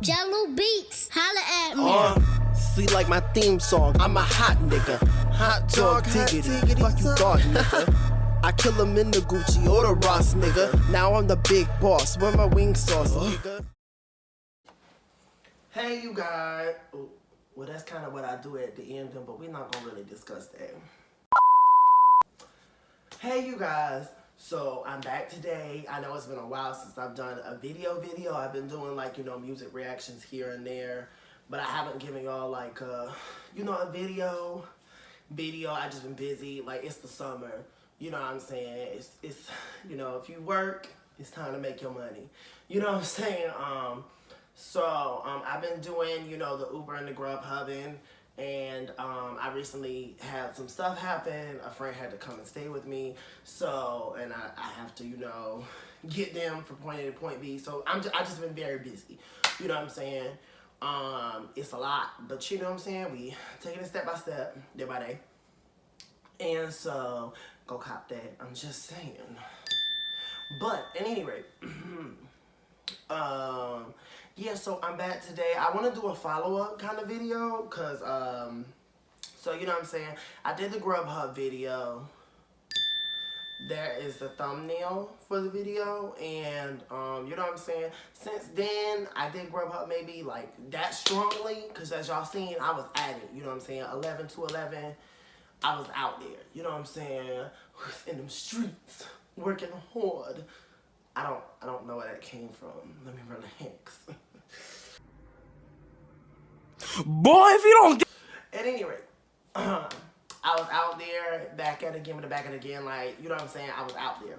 Jello Beats, holla at me. Sleep like my theme song. I'm a hot nigga. Hot dog diggity. Fuck you thought, nigga. I kill him in the Gucci or the Ross, nigga. Now I'm the big boss. Where my wing sauce, nigga? Hey, you guys. Ooh, well, that's kind of what I do at the end, but we're not gonna really discuss that. Hey, you guys. So I'm back today. I know it's been a while since I've done a video. I've been doing like, music reactions here and there, but I haven't given y'all like, a video. I just been busy. Like, it's the summer. You know what I'm saying? It's if you work, it's time to make your money. You know what I'm saying? I've been doing, the Uber and the Grubhubbing. And I recently had some stuff happen. A friend had to come and stay with me. And I have to, get them from point A to point B. So I just been very busy. You know what I'm saying? It's a lot, but you know what I'm saying? We taking it step by step, day by day. And so, go cop that. I'm just saying. But at any rate, yeah, so I'm back today. I want to do a follow-up kind of video because, so you know what I'm saying? I did the Grubhub video. There is the thumbnail for the video, and, you know what I'm saying? Since then, I did Grubhub maybe like that strongly because as y'all seen, I was at it, you know what I'm saying? 11 to 11, I was out there, you know what I'm saying? In them streets, working hard. I don't know where that came from. Let me relax. Boy, if you don't get... At any rate, I was out there, back at it again, like, you know what I'm saying? I was out there.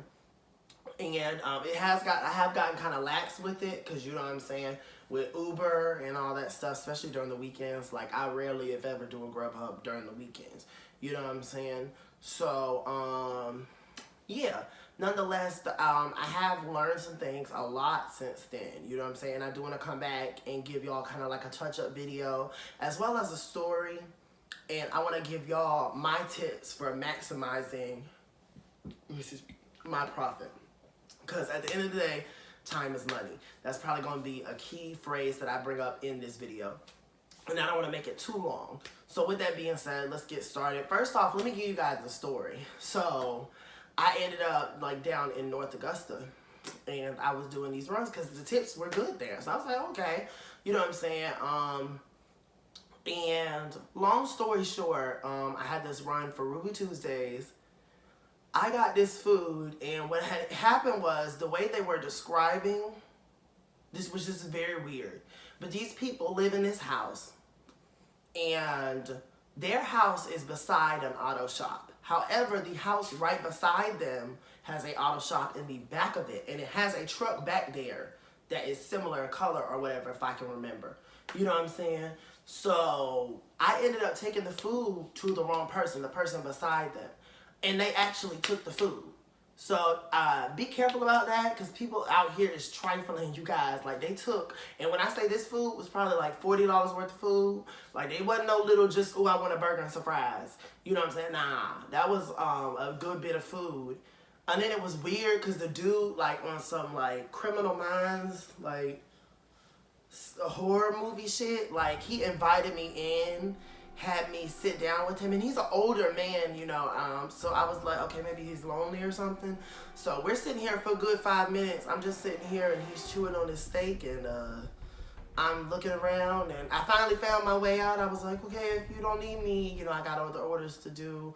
And I have gotten kind of lax with it, because you know what I'm saying? With Uber and all that stuff, especially during the weekends, like, I rarely, if ever, do a Grubhub during the weekends. You know what I'm saying? So, yeah. Nonetheless, I have learned some things a lot since then, you know what I'm saying? I do want to come back and give y'all kind of like a touch-up video, as well as a story, and I want to give y'all my tips for maximizing my profit, because at the end of the day, time is money. That's probably going to be a key phrase that I bring up in this video, and I don't want to make it too long. So with that being said, let's get started. First off, let me give you guys the story. So I ended up like down in North Augusta, and I was doing these runs because the tips were good there. So I was like, okay, you know what I'm saying? And long story short, I had this run for Ruby Tuesdays. I got this food, and what had happened was the way they were describing, this was just very weird. But these people live in this house, and their house is beside an auto shop. However, the house right beside them has an auto shop in the back of it, and it has a truck back there that is similar in color or whatever, if I can remember. You know what I'm saying? So I ended up taking the food to the wrong person, the person beside them, and they actually took the food. So be careful about that, because people out here is trifling, you guys. Like, they took, and when I say this food was probably like $40 worth of food, like, they wasn't no little just, oh, I want a burger and some fries. You know what I'm saying? Nah, that was a good bit of food. And then it was weird because the dude, like, on some, like, Criminal Minds, like, horror movie shit, like, he invited me in, had me sit down with him, and he's an older man, so I was like, okay, maybe he's lonely or something. So we're sitting here for a good 5 minutes. I'm just sitting here, and he's chewing on his steak, and I'm looking around, and I finally found my way out. I was like, okay, if you don't need me, I got other orders to do.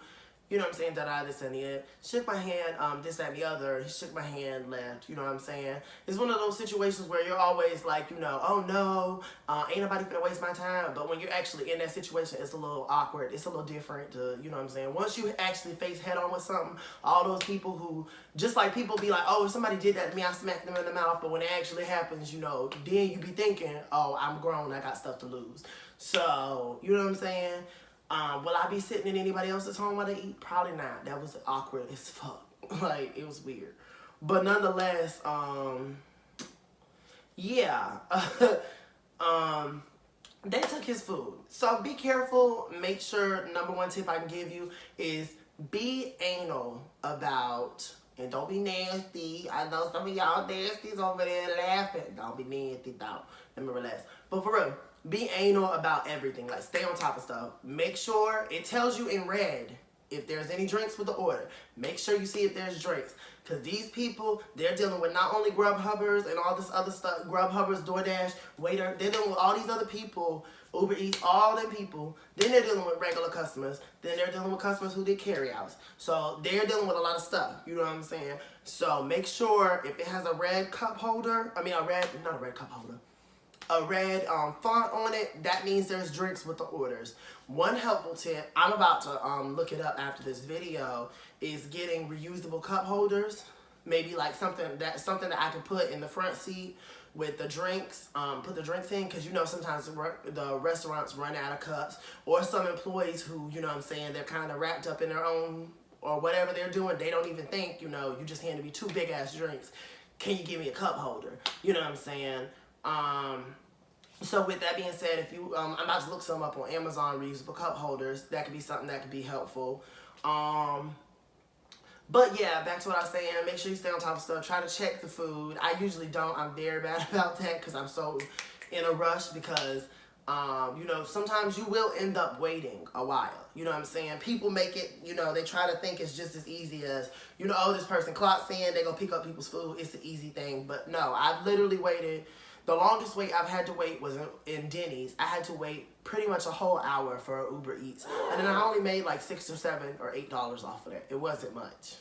You know what I'm saying? This and the. Shook my hand, this, that, and the other. He shook my hand, left. You know what I'm saying? It's one of those situations where you're always like, oh no, ain't nobody finna waste my time. But when you're actually in that situation, it's a little awkward. It's a little different to, you know what I'm saying? Once you actually face head on with something, all those people who, just like people be like, oh, if somebody did that to me, I smacked them in the mouth. But when it actually happens, then you be thinking, oh, I'm grown, I got stuff to lose. So, you know what I'm saying? Will I be sitting in anybody else's home while they eat? Probably not. That was awkward as fuck. Like, it was weird. But nonetheless, yeah. They took his food. So be careful. Make sure, number one tip I can give you is be anal about And don't be nasty. I know some of y'all nasties over there laughing. Don't be nasty, though. Let me relax. But for real, be anal about everything. Like, stay on top of stuff. Make sure it tells you in red if there's any drinks with the order. Make sure you see if there's drinks. Because these people, they're dealing with not only Grubhubbers and all this other stuff. Grubhubbers, DoorDash, waiter. They're dealing with all these other people. Uber Eats, all them people. Then they're dealing with regular customers. Then they're dealing with customers who did carryouts. So they're dealing with a lot of stuff. You know what I'm saying? So make sure if it has a red cup holder, not a red cup holder, a red font on it, that means there's drinks with the orders. One helpful tip, I'm about to look it up after this video, is getting reusable cup holders. Maybe like something that I can put in the front seat with the drinks, put the drinks in, because you know sometimes the restaurants run out of cups, or some employees who, you know what I'm saying, they're kind of wrapped up in their own, or whatever they're doing, they don't even think, you know, you just handed me 2 big ass drinks. Can you give me a cup holder? You know what I'm saying? So with that being said, if you, I'm about to look some up on Amazon, reusable cup holders. That could be something that could be helpful. But yeah, back to what I was saying. Make sure you stay on top of stuff. Try to check the food. I usually don't. I'm very bad about that because I'm so in a rush because, you know, sometimes you will end up waiting a while. You know what I'm saying? People make it, you know, they try to think it's just as easy as, you know, oh, this person clocks in, they go pick up people's food. It's an easy thing. But no, I've literally waited. The longest wait I've had to wait was in Denny's. I had to wait pretty much a whole hour for Uber Eats. And then I only made like $6 or $7 or $8 off of that. It wasn't much.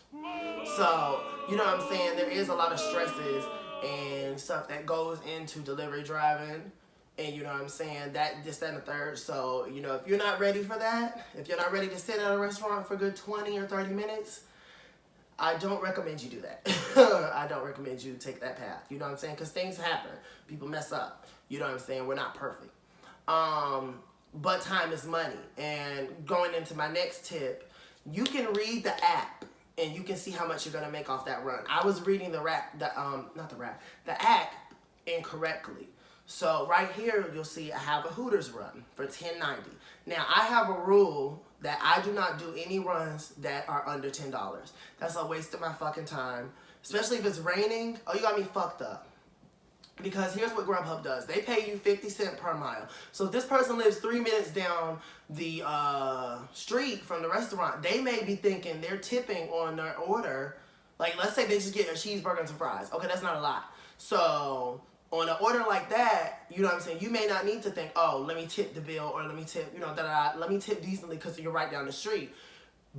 So, you know what I'm saying? There is a lot of stresses and stuff that goes into delivery driving. And you know what I'm saying? That, this, that, and the third. So, you know, if you're not ready for that, if you're not ready to sit at a restaurant for a good 20 or 30 minutes, I don't recommend you do that. I don't recommend you take that path. You know what I'm saying? Because things happen. People mess up. You know what I'm saying? We're not perfect. But time is money. And going into my next tip, you can read the app and you can see how much you're going to make off that run. I was reading the app incorrectly. So right here, you'll see I have a Hooters run for $10.90. Now, I have a rule that I do not do any runs that are under $10. That's a waste of my fucking time. Especially if it's raining. Oh, you got me fucked up. Because here's what Grubhub does. They pay you 50 cents per mile. So if this person lives 3 minutes down the street from the restaurant, they may be thinking they're tipping on their order. Like, let's say they just get a cheeseburger and some fries. Okay, that's not a lot. So on an order like that, you know what I'm saying, you may not need to think, oh, let me tip the bill, or let me tip, you know, let me tip decently because you're right down the street.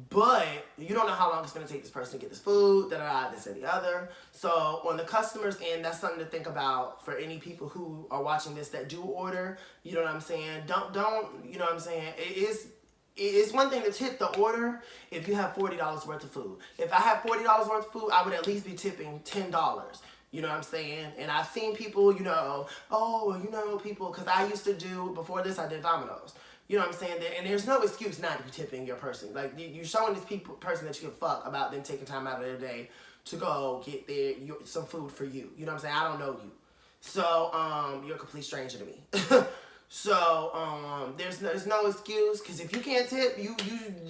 But you don't know how long it's going to take this person to get this food, this and the other. So on the customer's end, that's something to think about for any people who are watching this that do order. You know what I'm saying? Don't, you know what I'm saying? It's one thing to tip the order if you have $40 worth of food. If I have $40 worth of food, I would at least be tipping $10. You know what I'm saying? And I've seen people, you know, people, because I used to do, before this, I did Domino's. You know what I'm saying? And there's no excuse not to be tipping your person. Like, you're showing this person that you can fuck about them taking time out of their day to go get some food for you. You know what I'm saying? I don't know you. So, you're a complete stranger to me. So, there's no excuse, because if you can't tip, you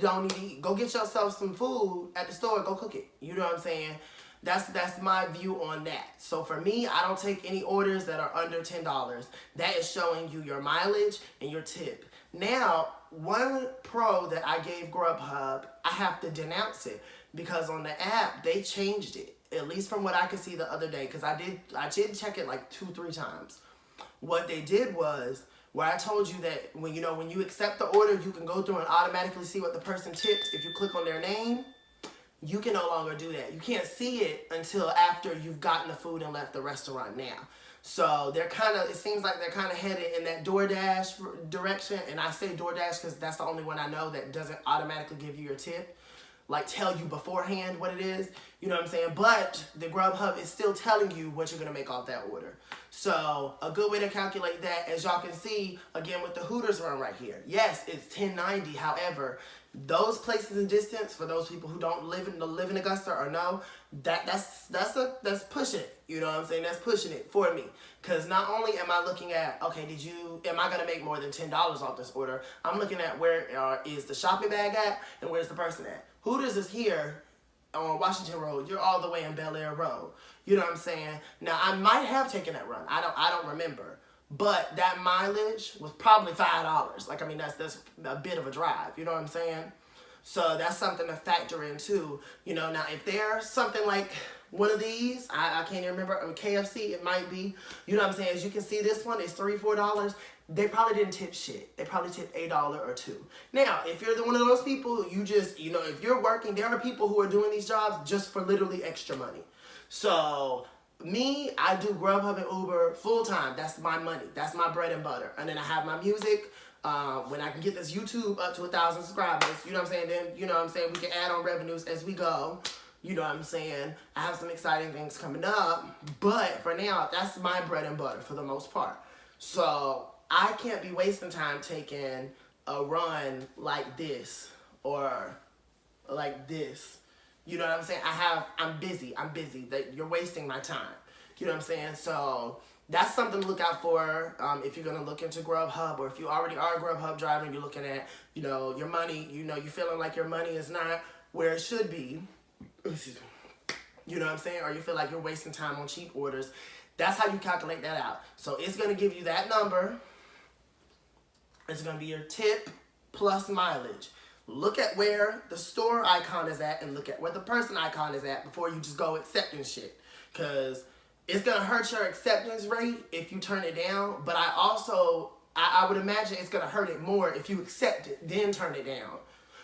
don't need to eat. Go get yourself some food at the store, go cook it. You know what I'm saying? That's my view on that. So for me, I don't take any orders that are under $10. That is showing you your mileage and your tip. Now, one pro that I gave Grubhub, I have to denounce it, because on the app, they changed it. At least from what I could see the other day, because I did check it like 2-3 times. What they did was, where I told you that when you accept the order, you can go through and automatically see what the person tipped if you click on their name. You can no longer do that. You can't see it until after you've gotten the food and left the restaurant now. So it seems like they're kind of headed in that DoorDash direction. And I say DoorDash because that's the only one I know that doesn't automatically give you your tip. Like, tell you beforehand what it is. You know what I'm saying? But the Grubhub is still telling you what you're going to make off that order. So a good way to calculate that, as y'all can see, again, with the Hooters run right here. Yes, it's $10.90. However, those places in distance, for those people who don't live in Augusta or know, that's pushing it. You know what I'm saying? That's pushing it for me. Because not only am I looking at, okay, am I going to make more than $10 off this order? I'm looking at where is the shopping bag at and where's the person at. Hooters is here on Washington Road, you're all the way in Bel Air Road. You know what I'm saying? Now, I might have taken that run. I don't remember. But that mileage was probably $5. Like, I mean, that's a bit of a drive. You know what I'm saying? So that's something to factor in too. You know, now if there's something like one of these, I can't even remember, or KFC, it might be. You know what I'm saying? As you can see, this one is $3, $4. They probably didn't tip shit. They probably tipped $1 or $2. Now, if you're one of those people, you just, you know, if you're working, there are people who are doing these jobs just for literally extra money. So me, I do Grubhub and Uber full time. That's my money. That's my bread and butter. And then I have my music. When I can get this YouTube up to 1,000 subscribers, you know what I'm saying? Then, you know what I'm saying, we can add on revenues as we go. You know what I'm saying? I have some exciting things coming up. But for now, that's my bread and butter for the most part. So I can't be wasting time taking a run like this or like this. You know what I'm saying? I'm busy. That you're wasting my time. You know what I'm saying? So that's something to look out for if you're going to look into Grubhub, or if you already are a Grubhub driver and you're looking at, you know, your money, you know, you're feeling like your money is not where it should be. You know what I'm saying? Or you feel like you're wasting time on cheap orders. That's how you calculate that out. So it's going to give you that number. It's going to be your tip plus mileage. Look at where the store icon is at and look at where the person icon is at before you just go accepting shit. Because it's going to hurt your acceptance rate if you turn it down. But I would imagine it's going to hurt it more if you accept it, then turn it down.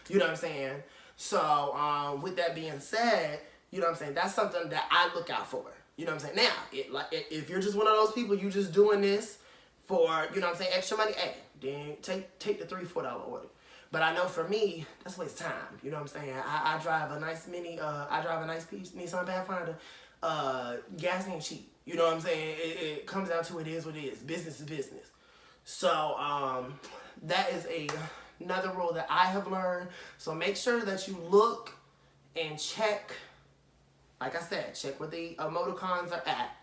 You know what I'm saying? So with that being said, you know what I'm saying, that's something that I look out for. You know what I'm saying? Now, if you're just one of those people, you just doing this for, you know what I'm saying, extra money, hey, then take the $3, $4 order. But I know for me, that's a waste of time. You know what I'm saying? I drive a nice piece Nissan Pathfinder. Gas ain't cheap. You know what I'm saying? It comes down to it is what it is. Business is business. So that is another rule that I have learned. So make sure that you look and check, like I said, check where the emoticons are at,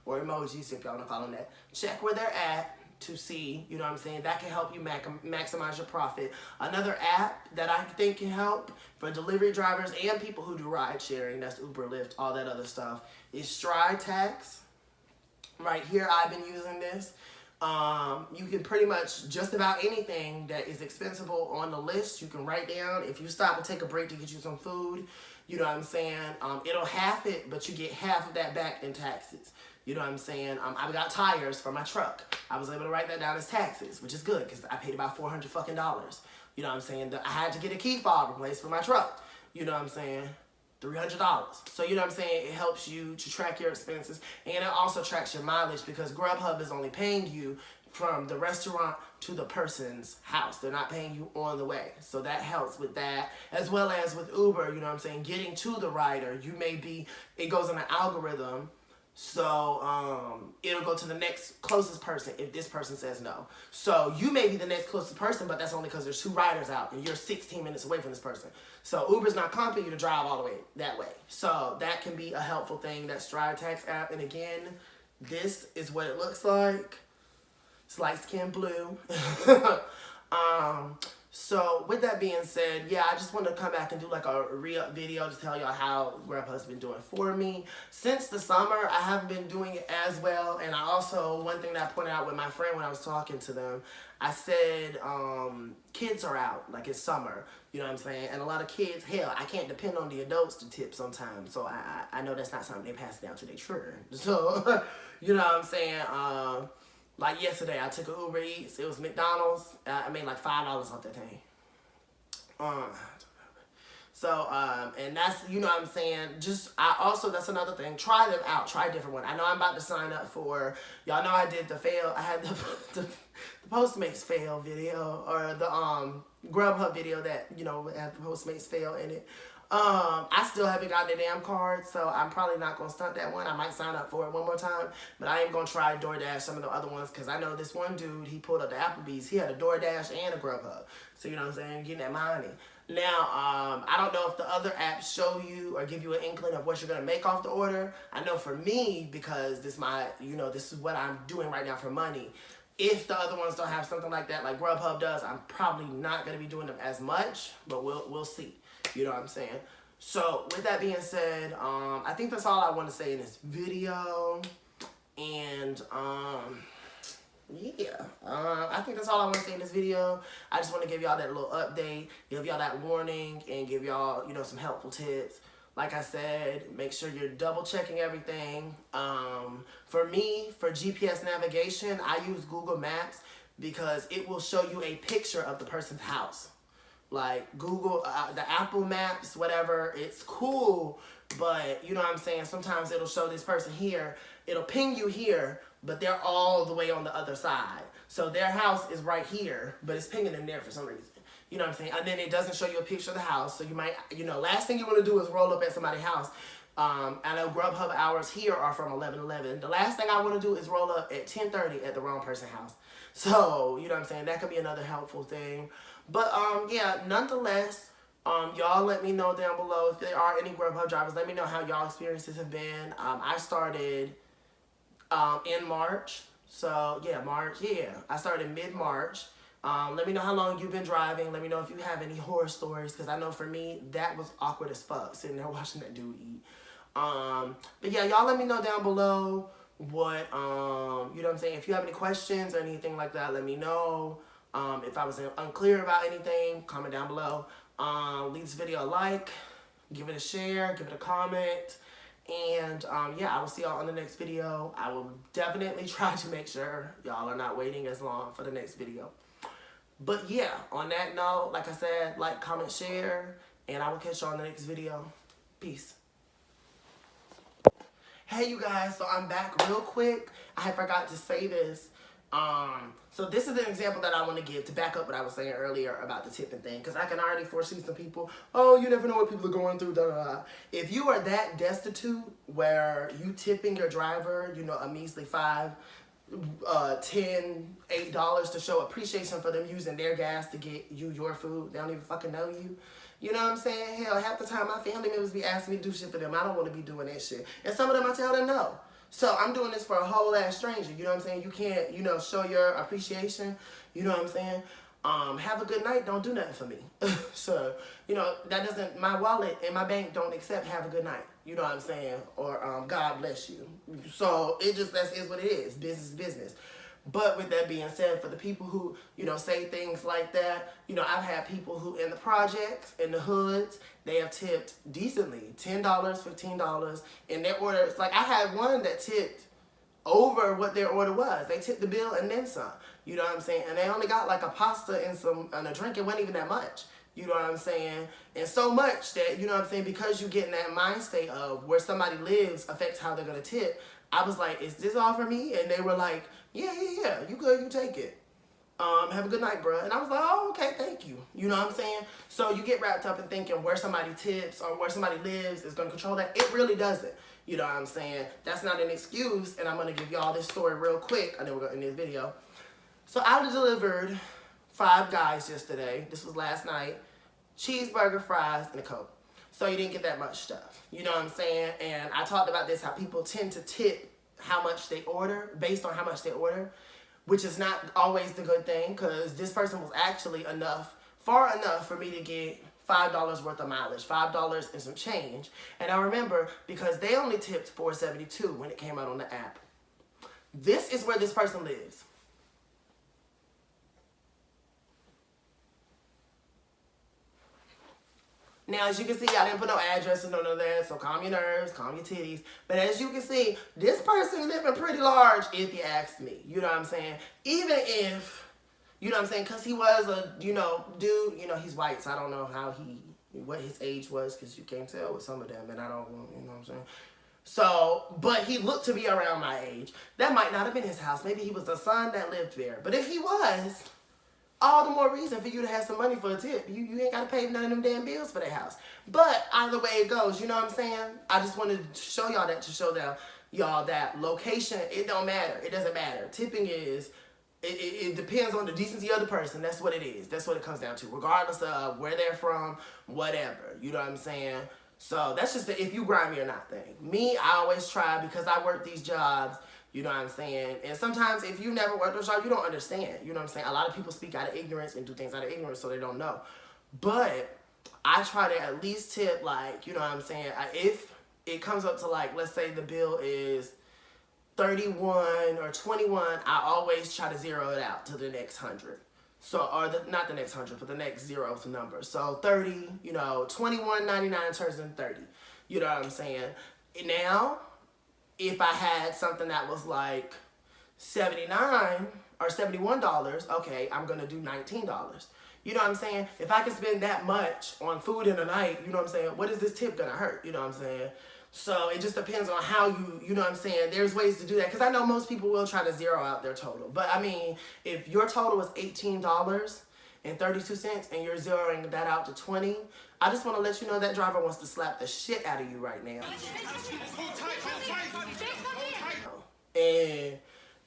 or emojis if y'all don't call them that. Check where they're at to see, you know what I'm saying, that can help you maximize your profit. Another app that I think can help for delivery drivers and people who do ride sharing, that's Uber, Lyft, all that other stuff, is Story+Tips. Right here, I've been using this. You can pretty much just about anything that is expensible on the list, you can write down. If you stop and take a break to get you some food, you know what I'm saying, it'll half it, but you get half of that back in taxes. You know what I'm saying? I got tires for my truck. I was able to write that down as taxes, which is good because I paid about $400 fucking dollars. You know what I'm saying? I had to get a key fob replaced for my truck. You know what I'm saying? $300. So you know what I'm saying? It helps you to track your expenses, and it also tracks your mileage because Grubhub is only paying you from the restaurant to the person's house. They're not paying you on the way. So that helps with that. As well as with Uber, you know what I'm saying? Getting to the rider, it goes in an algorithm. So it'll go to the next closest person if this person says no. So you may be the next closest person, but that's only because there's 2 riders out and you're 16 minutes away from this person. So Uber's not comping you to drive all the way that way. So that can be a helpful thing, that Story+Tips app. And again, this is what it looks like. It's light skin blue. So with that being said, yeah, I just wanted to come back and do like a re-up video to tell y'all how Grubhub's been doing for me. Since the summer, I haven't been doing it as well. And I also, one thing that I pointed out with my friend when I was talking to them, I said, kids are out, like it's summer, you know what I'm saying? And a lot of kids, hell, I can't depend on the adults to tip sometimes. So I know that's not something they pass down to their children. So, you know what I'm saying? Like yesterday, I took an Uber Eats. It was McDonald's. I made like $5 off that thing. And that's, you know what I'm saying, that's another thing. Try them out. Try a different one. I know I'm about to sign up for, y'all know I did I had the Postmates fail video, or the Grubhub video that, you know, had the Postmates fail in it. I still haven't got the damn card, so I'm probably not going to stunt that one. I might sign up for it one more time, but I ain't going to try DoorDash, some of the other ones, because I know this one dude, he pulled up the Applebee's. He had a DoorDash and a Grubhub. So, you know what I'm saying, getting that money. Now, I don't know if the other apps show you or give you an inkling of what you're going to make off the order. I know for me, because this is what I'm doing right now for money. If the other ones don't have something like that, like Grubhub does, I'm probably not going to be doing them as much, but we'll see. You know what I'm saying? So with that being said, I think that's all I want to say in this video. And yeah, I think that's all I want to say in this video. I just want to give y'all that little update, give y'all that warning, and give y'all, you know, some helpful tips. Like I said, make sure you're double checking everything. For me, for GPS navigation, I use Google Maps because it will show you a picture of the person's house. Like Google, the Apple Maps, whatever, it's cool, but you know what I'm saying? Sometimes it'll show this person here, it'll ping you here, but they're all the way on the other side. So their house is right here, but it's pinging them there for some reason. You know what I'm saying? And then it doesn't show you a picture of the house. So you might, you know, last thing you want to do is roll up at somebody's house. I know Grubhub hours here are from 11:11. The last thing I want to do is roll up at 10:30 at the wrong person's house. So, you know what I'm saying? That could be another helpful thing. But, yeah, nonetheless, y'all let me know down below if there are any Grubhub drivers. Let me know how y'all experiences have been. I started in March. So, yeah, March. Yeah, I started mid-March. Let me know how long you've been driving. Let me know if you have any horror stories, because I know for me, that was awkward as fuck, sitting there watching that dude eat. But yeah, y'all let me know down below what, you know what I'm saying? If you have any questions or anything like that, let me know. If I was unclear about anything, comment down below. Leave this video a like, give it a share, give it a comment. And yeah, I will see y'all on the next video. I will definitely try to make sure y'all are not waiting as long for the next video. But yeah, on that note, like I said, like, comment, share, and I will catch y'all in the next video. Peace. Hey you guys, so I'm back real quick. I forgot to say this. So this is an example that I want to give to back up what I was saying earlier about the tipping thing, because I can already foresee some people, oh, you never know what people are going through, da da da. If you are that destitute where you tipping your driver, you know, a measly $5, $10, $8 to show appreciation for them using their gas to get you your food, they don't even fucking know you. You know what I'm saying? Hell, half the time my family members be asking me to do shit for them. I don't want to be doing that shit. And some of them I tell them no. So I'm doing this for a whole ass stranger. You know what I'm saying? You can't, you know, show your appreciation. You know what I'm saying? Have a good night. Don't do nothing for me. So, you know, that doesn't, my wallet and my bank don't accept have a good night. You know what I'm saying? Or God bless you. So it just, that is what it is. Business is business. But with that being said, for the people who, you know, say things like that, you know, I've had people who in the projects, in the hoods, they have tipped decently, $10, $15, and their order, it's like I had one that tipped over what their order was. They tipped the bill and then some, you know what I'm saying? And they only got like a pasta and a drink. It wasn't even that much. You know what I'm saying? And so much that, you know what I'm saying, because you get in that mind state of where somebody lives affects how they're going to tip, I was like, is this all for me? And they were like, yeah, you good, you take it. Have a good night, bruh. And I was like, oh, okay, thank you. You know what I'm saying? So you get wrapped up in thinking where somebody tips or where somebody lives is going to control that. It really doesn't. You know what I'm saying? That's not an excuse, and I'm going to give y'all this story real quick. I know we're going to end this video. So I delivered 5 guys yesterday. This was last night. Cheeseburger, fries, and a Coke. So you didn't get that much stuff. You know what I'm saying? And I talked about this, how people tend to tip how much they order based on how much they order, which is not always the good thing, because this person was actually far enough for me to get $5 worth of mileage, $5 and some change. And I remember, because they only tipped $4.72 when it came out on the app. This is where this person lives. Now, as you can see, I didn't put no address or none of that, so calm your nerves, calm your titties. But as you can see, this person living pretty large, if you ask me. You know what I'm saying? Even if, you know what I'm saying, because he was a, you know, dude, you know, he's white, so I don't know what his age was, because you can't tell with some of them, and I don't, you know what I'm saying? So, but he looked to be around my age. That might not have been his house. Maybe he was the son that lived there. But if he was, all the more reason for you to have some money for a tip. You ain't got to pay none of them damn bills for that house. But either way it goes, you know what I'm saying? I just wanted to show y'all that, to show them, y'all, that location, it don't matter. It doesn't matter. Tipping is, it depends on the decency of the person. That's what it is. That's what it comes down to. Regardless of where they're from, whatever. You know what I'm saying? So that's just the if you grimy or not thing. Me, I always try, because I work these jobs. You know what I'm saying? And sometimes if you never worked those jobs, you don't understand. You know what I'm saying? A lot of people speak out of ignorance and do things out of ignorance, so they don't know. But I try to at least tip, like, you know what I'm saying? If it comes up to, like, let's say the bill is 31 or 21, I always try to zero it out to the next 100. So, or not the next 100, but the next zeroth number. So 30, you know, 21.99 turns into 30. You know what I'm saying? Now, if I had something that was like $79 or $71, okay, I'm gonna do $19. You know what I'm saying? If I can spend that much on food in a night, you know what I'm saying? What is this tip gonna hurt? You know what I'm saying? So it just depends on how you know what I'm saying? There's ways to do that. Because I know most people will try to zero out their total. But I mean, if your total is $18.32 and you're zeroing that out to 20, I just want to let you know that driver wants to slap the shit out of you right now. And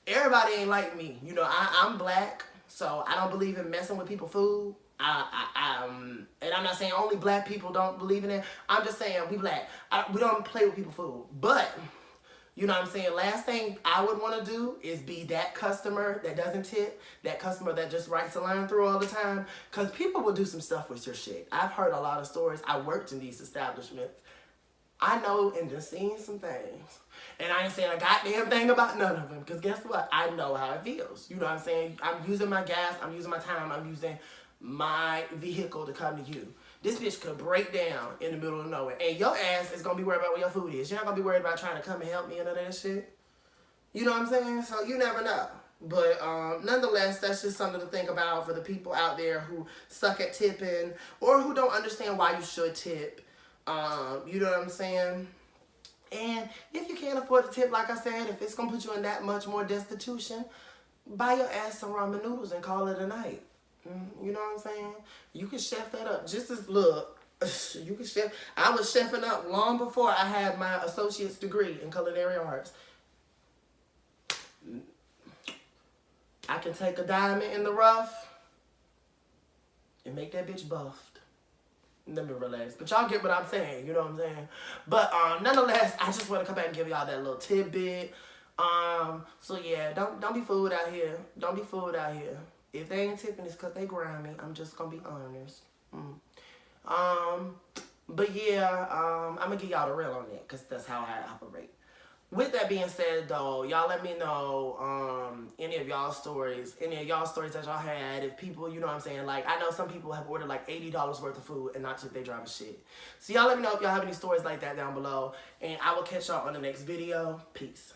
everybody ain't like me. You know, I'm black, so I don't believe in messing with people's food. And I'm not saying only black people don't believe in it. I'm just saying we black. We don't play with people's food. But, you know what I'm saying, last thing I would want to do is be that customer that doesn't tip, that customer that just writes a line through all the time. Because people will do some stuff with your shit. I've heard a lot of stories. I worked in these establishments. I know and just seen some things. And I ain't saying a goddamn thing about none of them. Because guess what? I know how it feels. You know what I'm saying? I'm using my gas. I'm using my time. I'm using my vehicle to come to you. This bitch could break down in the middle of nowhere. And your ass is going to be worried about where your food is. You're not going to be worried about trying to come and help me and none of that shit. You know what I'm saying? So you never know. But nonetheless, that's just something to think about for the people out there who suck at tipping or who don't understand why you should tip. You know what I'm saying? And if you can't afford to tip, like I said, if it's going to put you in that much more destitution, buy your ass some ramen noodles and call it a night. You know what I'm saying? You can chef that up. Just as, look, you can chef. I was chefing up long before I had my associate's degree in culinary arts. I can take a diamond in the rough and make that bitch buffed. Let me relax. But y'all get what I'm saying. You know what I'm saying? But nonetheless, I just want to come back and give y'all that little tidbit. So yeah, don't be fooled out here. Don't be fooled out here. If they ain't tipping, it's because they grimy. I'm just going to be honest. But yeah, I'm going to give y'all the real on that because that's how I operate. With that being said, though, y'all let me know any of y'all stories that y'all had. If people, you know what I'm saying, like, I know some people have ordered like $80 worth of food and not tip they driver shit. So y'all let me know if y'all have any stories like that down below. And I will catch y'all on the next video. Peace.